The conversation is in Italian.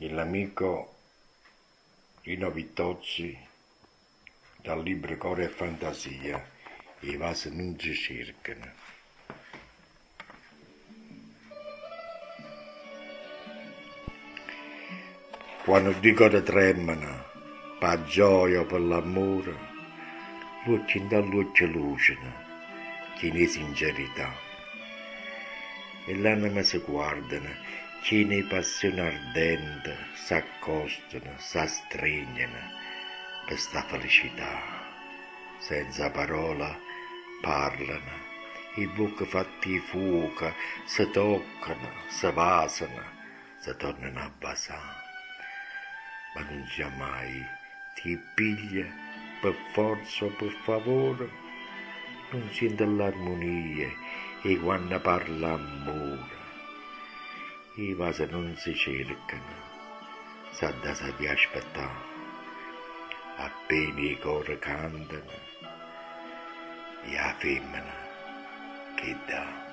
l'amico Rino Vittozzi dal libro Core e Fantasia, i vasi non si cercano. Quando dico che tremano, per gioia o per l'amore, luce da luce lucina, che ne sincerità. E l'anima si guardano, che ne passione ardente, s'accostano, s'astringono per sta felicità. Senza parola parlano, i bocche fatti fuoco, si toccano, si vasano, si tornano a basare. Ma non sia mai ti piglia per forza o per favore, non sente l'armonia e quando parla amore. I vasi non si cercano, sa da saper aspettare, appena i cori cantano, e la femmina che dà.